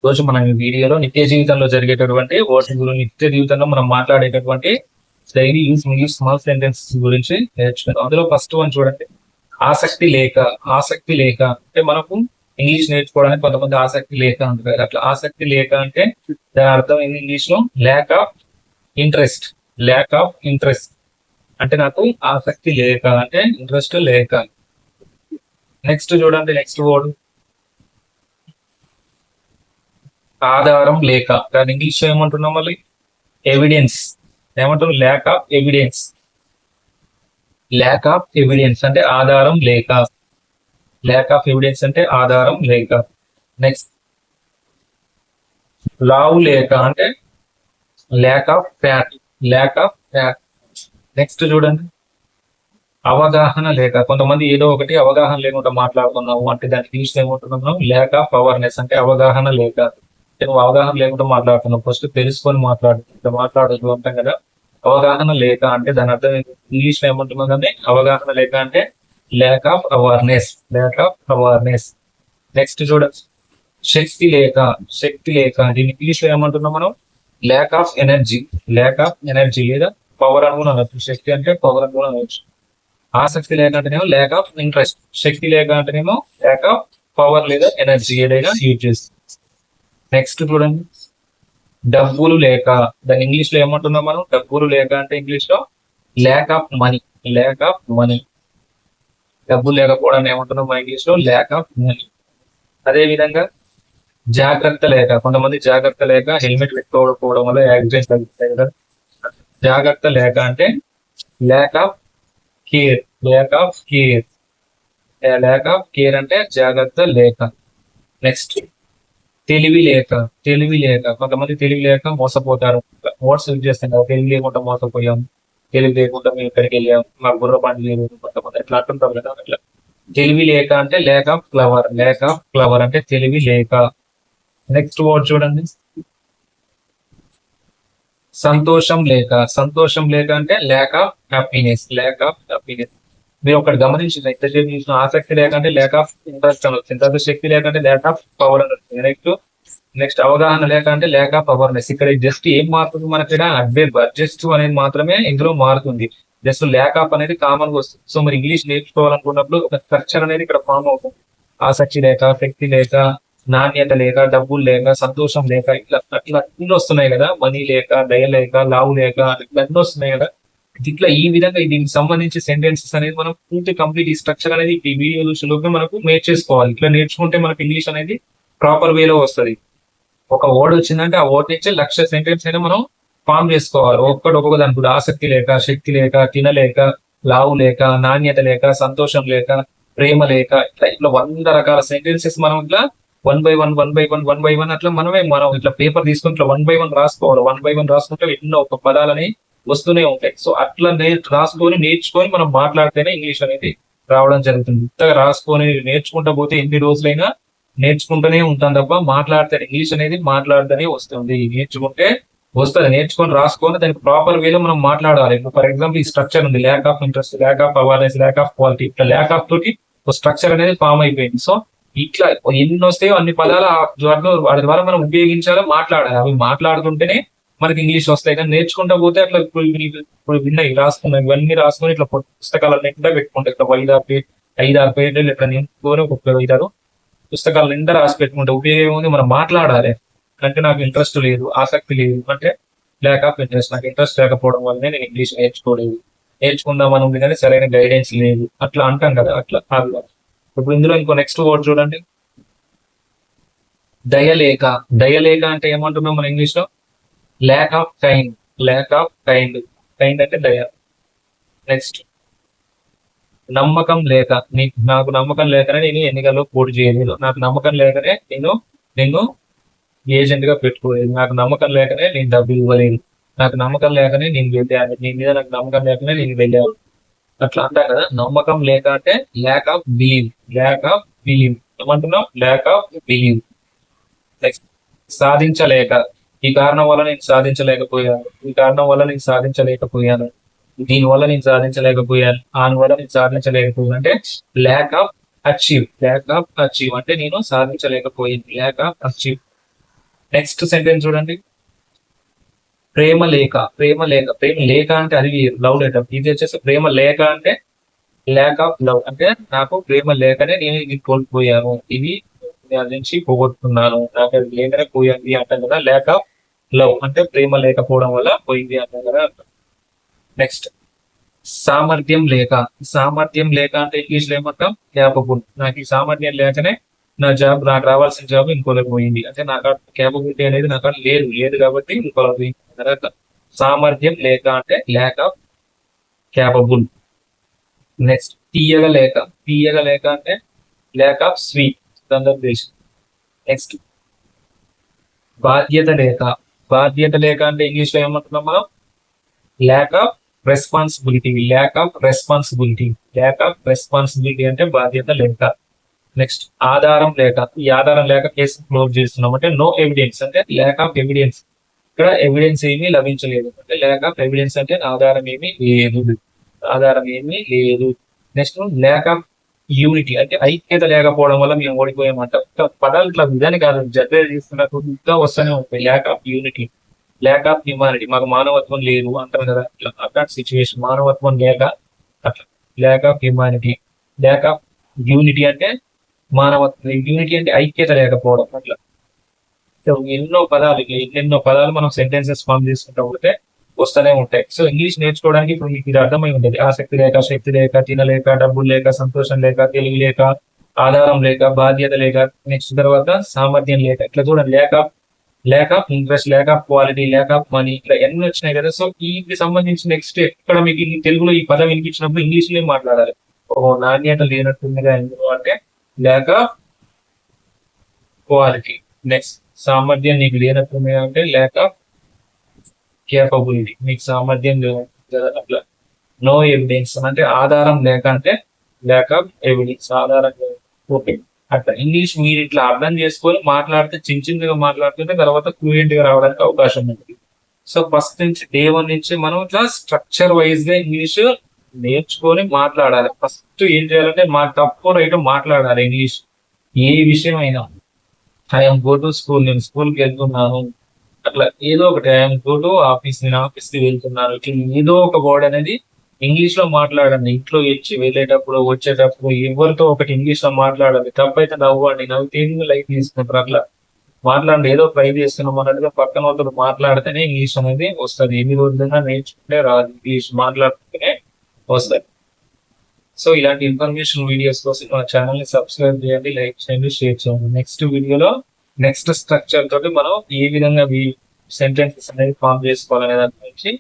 రోజు మనం ఈ వీడియోలో నిత్య జీవితంలో జరిగేటటువంటి నిత్య జీవితంలో మనం మాట్లాడేటటువంటి daily use English small sentences గురించి నేర్చుకుందాం. అందులో ఫస్ట్ వన్ చూడండి, ఆసక్తి లేక. ఆసక్తి లేక అంటే మనకు ఇంగ్లీష్ నేర్చుకోవడానికి కొంతమంది ఆసక్తి లేక అంటారు. అట్లా ఆసక్తి లేక అంటే దాని అర్థం ఇంగ్లీష్ లో lack of interest. Lack of interest అంటే నాకు ఆసక్తి లేక అంటే ఇంట్రెస్ట్ లేక. నెక్స్ట్ చూడండి, నెక్స్ట్ వర్డ్ ఆధారం లేక. దాని ఇంగ్లీష్ లో ఏమంటున్నాం మళ్ళీ? ఎవిడెన్స్. ఏమంటున్నాం? Lack of evidence. Lack of evidence అంటే ఆధారం లేక. ల్యాక్ ఆఫ్ ఎవిడెన్స్ అంటే ఆధారం లేక. నెక్స్ట్ లావు లేక అంటే lack of fat. Lack of fat. Next చూడండి, అవగాహన లేక. కొంతమంది ఏదో ఒకటి అవగాహన లేకుండా మాట్లాడుతున్నాము అంటే దాని ఇంగ్లీష్ ఏమంటున్నాం? ల్యాక్ ఆఫ్ అవేర్నెస్ అంటే అవగాహన లేక. నువ్వు అవగాహన లేకుండా మాట్లాడుతున్నావు, ఫస్ట్ తెలుసుకొని మాట్లాడదు అంటాం కదా. అవగాహన లేక అంటే దాని అర్థం ఇంగ్లీష్ లో ఏమంటున్నాం కానీ అవగాహన లేక అంటే lack of awareness. Lack of awareness. Next చూడండి, శక్తి లేక. శక్తి లేక దీని ఇంగ్లీష్ లో ఏమంటున్నాం మనం? Lack of energy. Lack of energy లేదా పవర్ అని కూడా అనొచ్చు. శక్తి అంటే పవర్ అని కూడా అనొచ్చు. ఆసక్తి లేక అంటేనేమో ల్యాక్ ఆఫ్ ఇంట్రెస్ట్. శక్తి లేక అంటేనేమో ల్యాక్ ఆఫ్ పవర్ లేదా ఎనర్జీ ఏదైనా యూజ్ చేస్తుంది. నెక్స్ట్ చూడండి, డబ్బులు లేక. దాని ఇంగ్లీష్ లో ఏమంటున్నాం మనం? డబ్బులు లేక అంటే ఇంగ్లీష్ లో lack of money. Lack of money. డబ్బులు లేకపోవడాన్ని ఏమంటున్నాం మన ఇంగ్లీష్ లో? Lack of money. అదే విధంగా జాగ్రత్త లేక. కొంతమంది జాగ్రత్త లేక హెల్మెట్ పెట్టుకోకపోవడం వల్ల యాక్సిడెంట్స్ జరుగుతాయి కదా. జాగ్రత్త లేక అంటే lack of care. Lack of care. Lack of care అంటే జాగ్రత్త లేక. నెక్స్ట్ తెలివి లేక. తెలివి లేక. కొంతమంది తెలివి లేక మోసపోతారు. వర్డ్స్ యూజ్ చేస్తాం కదా, తెలివి లేకుండా మోసపోయాం, తెలివి లేకుండా మేము ఇక్కడికి వెళ్ళాం, మాకు బుర్ర పని లేదు. కొంతమంది ఎట్లా అంటుంటారు కదా అట్లా. తెలివి లేక అంటే lack of clever. Lack of clever అంటే తెలివి లేక. నెక్స్ట్ వర్డ్ చూడండి, సంతోషం లేక. సంతోషం లేక అంటే lack of happiness. Lack of happiness. మీరు ఒకటి గమనించిన ఎంతసేపు చూసిన ఆసక్తి లేకంటే ల్యాక్ ఆఫ్ ఇంట్రెస్ట్ అని వచ్చింది. తర్వాత శక్తి లేకంటే ల్యాక్ ఆఫ్ పవర్ అని వచ్చింది. నెక్స్ట్ అవగాహన లేక అంటే ల్యాక్ ఆఫ్ అవర్నెస్. ఇక్కడ జస్ట్ ఏం మారుతుంది మనకి? అడ్జస్ట్ అనేది మాత్రమే ఇందులో మారుతుంది. జస్ట్ ల్యాక్ ఆఫ్ అనేది కామన్ గా వస్తుంది. సో మరి ఇంగ్లీష్ నేర్చుకోవాలనుకున్నప్పుడు ఒక స్ట్రక్చర్ అనేది ఇక్కడ ఫామ్ అవుతుంది. ఆసక్తి లేక, శక్తి లేక, నాణ్యత లేక, డబ్బులు లేక, సంతోషం లేక, ఇట్లా అట్లా అన్ని వస్తున్నాయి కదా. మనీ లేక, దయ లేక, లావు లేక, ఇవన్నీ వస్తున్నాయి కదా. ఇట్లా ఈ విధంగా దీనికి సంబంధించి సెంటెన్సెస్ అనేది మనం పూర్తి కంప్లీట్ ఈ స్ట్రక్చర్ అనేది ఈ వీడియో చూసిలోగా మనకు నేర్చేసుకోవాలి. ఇట్లా నేర్చుకుంటే మనకు ఇంగ్లీష్ అనేది ప్రాపర్ వేలో వస్తుంది. ఒక వర్డ్ వచ్చిందంటే ఆ వర్డ్ నుంచి లక్ష సెంటెన్స్ అయినా మనం ఫామ్ చేసుకోవాలి. ఒక్కొక్క దాని కూడా ఆసక్తి లేక, శక్తి లేక, తినలేక, లావు లేక, నాణ్యత లేక, సంతోషం లేక, ప్రేమ లేక, ఇట్లా 100 రకాల సెంటెన్సెస్ మనం ఇట్లా వన్ బై వన్ అట్లా మనం ఇట్లా పేపర్ తీసుకుని ఇట్లా 1 by 1 రాసుకోవాలి. 1 by 1 రాసుకుంటే ఎన్నో ఒక పదాలని వస్తూనే ఉంటాయి. సో అట్లా రాసుకొని నేర్చుకొని మనం మాట్లాడితేనే ఇంగ్లీష్ అనేది రావడం జరుగుతుంది. ఇంతగా రాసుకొని నేర్చుకుంటా పోతే ఎన్ని రోజులైనా నేర్చుకుంటూనే ఉంటాం తప్ప మాట్లాడితే ఇంగ్లీష్ అనేది మాట్లాడితేనే వస్తుంది. నేర్చుకుంటే వస్తుంది. నేర్చుకొని రాసుకొని దానికి ప్రాపర్ వేలో మనం మాట్లాడాలి. ఇప్పుడు ఫర్ ఎగ్జాంపుల్ ఈ స్ట్రక్చర్ ఉంది, lack of interest, lack of awareness, lack of quality. ఇట్లా ల్యాక్ ఆఫ్ తోటి ఒక స్ట్రక్చర్ అనేది ఫామ్ అయిపోయింది. సో ఇట్లా ఎన్ని వస్తాయో అన్ని పదాలు వాటి ద్వారా మనం ఉపయోగించాలో మాట్లాడాలి. అవి మాట్లాడుతుంటేనే మనకి ఇంగ్లీష్ వస్తాయి. కానీ నేర్చుకుంటా పోతే అట్లా ఇప్పుడు విన్నాయి రాసుకున్నాయి ఇవన్నీ రాసుకొని ఇట్లా పుస్తకాలు నిండా పెట్టుకుంటాయి. ఇట్లా 5-6 పేజీలు ఇట్లా నింపుకొని ఒక 5-6 పుస్తకాలు నిండా రాసి పెట్టుకుంటే ఉపయోగం ఉంది. మనం మాట్లాడాలి. అంటే నాకు ఇంట్రెస్ట్ లేదు, ఆసక్తి లేదు అంటే ల్యాక్ ఆఫ్ ఇంట్రెస్ట్. నాకు ఇంట్రెస్ట్ లేకపోవడం వల్లనే నేను ఇంగ్లీష్ నేర్చుకోలేదు. నేర్చుకుందామని ఉంది కానీ సరైన గైడెన్స్ లేదు. అట్లా అంటాం కదా, అట్లా. ఇప్పుడు ఇందులో ఇంకో నెక్స్ట్ వర్డ్ చూడండి, దయలేక. దయలేక అంటే ఏమంటున్నాం మన ఇంగ్లీష్ లో? Lack of kind. Lack of kind. Kind అంటే దయ. నెక్స్ట్ నమ్మకం లేక. నాకు నమ్మకం లేకనే నేను ఎన్నికల్లో పోటీ చేయలేదు. నాకు నమ్మకం లేకనే నేను ఏజెంట్ గా పెట్టుకోలేదు. నాకు నమ్మకం లేకనే నేను డబ్బులు ఇవ్వలేదు. నాకు నమ్మకం లేకనే నేను వెళ్ళాను. నీ మీద నాకు నమ్మకం లేకనే నేను వెళ్ళాను. అట్లా అంటాం కదా. నమ్మకం లేక అంటే lack of believe. Lack of believe. ఏమంటున్నాం? Lack of believe. నెక్స్ట్ సాధించలేక. ఈ కారణం వల్ల నేను సాధించలేకపోయాను. ఈ కారణం వల్ల నేను సాధించలేకపోయాను. దీనివల్ల నేను సాధించలేకపోయాను. దానివల్ల నేను సాధించలేకపోయాను అంటే lack of achieve. Lack of achieve అంటే నేను సాధించలేకపోయింది. Lack of achieve. Next sentence చూడండి, ప్రేమ లేఖ. ప్రేమ లేఖ, ప్రేమ లేఖ అంటే అది లవ్ లెటర్. ఇది వచ్చేసి ప్రేమ లేఖ అంటే ల్యాక్ ఆఫ్ లవ్. అంటే నాకు ప్రేమ లేకనే నేను ఇది కోల్పోయాను, ఇది దాని నుంచి పోగొట్టుకున్నాను, నాకు అది లేకనే పోయింది అంటాం కదా. ల్యాక్ ఆఫ్ లవ్ అంటే ప్రేమ లేకపోవడం వల్ల పోయింది అంటాం కదా. నెక్స్ట్ సామర్థ్యం లేక. సామర్థ్యం లేక అంటే ఇంగ్లీష్ లో ఏమంటాం, క్యాపబుల్. నాకు ఈ సామర్థ్యం లేకనే నాకు రావాల్సిన జాబ్ ఇంకోలో పోయింది. అంటే నాకు క్యాపబిలిటీ అనేది నాకు లేదు లేదు కాబట్టి ఇంకోలో పోయింది తర్వాత సామర్థ్యం లేక అంటే ల్యాక్ ఆఫ్ క్యాపబుల్. నెక్స్ట్ తీయగ లేక. తీయగ లేక అంటే ల్యాక్ ఆఫ్ స్వీట్ సందర్భేషన్. నెక్స్ట్ బాధ్యత లేక. బాధ్యత లేక అంటే ఇంగ్లీష్ లో ఏమంటున్నాం మనం, lack of responsibility. Lack of responsibility. Lack of responsibility అంటే బాధ్యత లేక. నెక్స్ట్ ఆధారం లేక. ఈ ఆధారం లేక కేసు క్లోజ్ చేస్తున్నాం అంటే నో ఎవిడెన్స్ అంటే ల్యాక్ ఆఫ్ ఎవిడెన్స్. ఇక్కడ ఎవిడెన్స్ ఏమీ లభించలేదు అంటే ల్యాక్ ఆఫ్ ఎవిడెన్స్ అంటే ఆధారం ఏమీ లేదు, ఆధారం ఏమీ లేదు. నెక్స్ట్ ల్యాక్ ఆఫ్ యూనిటీ అంటే ఐక్యత లేకపోవడం వల్ల మేము ఓడిపోయామంట. పదాలు ఇట్లా విధానం కాదు, జడ్జి తీసుకున్నట్టు ఇంకా వస్తూనే ఉంటాయి. Lack of unity, lack of humanity, మాకు మానవత్వం లేదు అంటారు కదా, అట్లా అట్లాంటి సిచ్యువేషన్. మానవత్వం లేక అట్లా lack of humanity. Lack of unity అంటే మానవత్వం, యూనిటీ అంటే ఐక్యత లేకపోవడం అట్లా. సో ఎన్నో పదాలు ఎన్నెన్నో పదాలు మనం సెంటెన్సెస్ ఫామ్ చేసుకుంటూ పోతే వస్తూనే ఉంటాయి. సో ఇంగ్లీష్ నేర్చుకోవడానికి ఇప్పుడు మీకు ఇది అర్థమై ఉంటుంది. ఆసక్తి లేక, శక్తి లేక, తినలేక, డబ్బులు లేక, సంతోషం లేక, తెలివి లేక, ఆధారం లేక, బాధ్యత లేక. నెక్స్ట్ తర్వాత సామర్థ్యం లేక. ఇట్లా చూడండి, lack of interest, lack of quality, lack of money, ఇట్లా ఎన్ని వచ్చినాయి కదా. సో వీటికి సంబంధించి నెక్స్ట్ ఎక్కడ మీకు ఈ తెలుగులో ఈ పదం వినిపించినప్పుడు ఇంగ్లీష్ లో మాట్లాడాలి. ఓ నాణ్యత లేనట్టుందిగా ఎందుకు అంటే ల్యాక్ ఆఫ్ క్వాలిటీ. నెక్స్ట్ సామర్థ్యం నీకు లేనట్టుంది అంటే ల్యాక్ ఆఫ్ కేపబిలిటీ, మీకు సామర్థ్యం లేదు అట్లా. నో ఎవిడెన్స్ అంటే ఆధారం లేక అంటే ల్యాక్ ఆఫ్ ఎవిడెన్స్, ఆధారం ఓకే అట్లా. ఇంగ్లీష్ మీరు ఇట్లా అర్థం చేసుకొని మాట్లాడితే చిన్నగా మాట్లాడుతుంటే తర్వాత ఫ్లూయెంట్ గా రావడానికి అవకాశం ఉంది. సో ఫస్ట్ నుంచి డే 1 నుంచి మనం ఇట్లా స్ట్రక్చర్ వైజ్ గా ఇంగ్లీష్ నేర్చుకొని మాట్లాడాలి. ఫస్ట్ ఏం చేయాలంటే మా తప్పు రైట్ మాట్లాడాలి ఇంగ్లీష్. ఏ విషయం అయినా ఐఎమ్ గో టు స్కూల్, నేను స్కూల్కి వెళ్తున్నాను అట్లా ఏదో ఒకటి. ఐఎమ్ గో టు ఆఫీస్, నేను ఆఫీస్ కి వెళ్తున్నాను. ఇట్లా ఏదో ఒక వర్డ్ అనేది ఇంగ్లీష్ లో మాట్లాడండి. ఇంట్లో ఇచ్చి వెళ్ళేటప్పుడు వచ్చేటప్పుడు ఎవరితో ఒకటి ఇంగ్లీష్ లో మాట్లాడాలి. తప్పైతే నవ్వండి, నవ్వుతే లైఫ్ తీసుకుంటారు అట్లా మాట్లాడండి. ఏదో ట్రై చేస్తున్నాం అన్నట్టుగా పక్కన వాళ్ళతో మాట్లాడితేనే ఇంగ్లీష్ అనేది వస్తుంది. ఎన్ని రోజులుగా నేర్చుకుంటే రాదు, ఇంగ్లీష్ మాట్లాడుతూనే వస్తుంది. సో ఇలాంటి ఇన్ఫర్మేషన్ వీడియోస్ కోసం మన ఛానల్ ని సబ్స్క్రైబ్ చేయండి, లైక్ చేయండి, షేర్ చేయండి. నెక్స్ట్ వీడియోలో నెక్స్ట్ స్ట్రక్చర్ తోటి మనం ఏ విధంగా సెంటెన్సెస్ అనేది ఫామ్ చేసుకోవాలనే దాని గురించి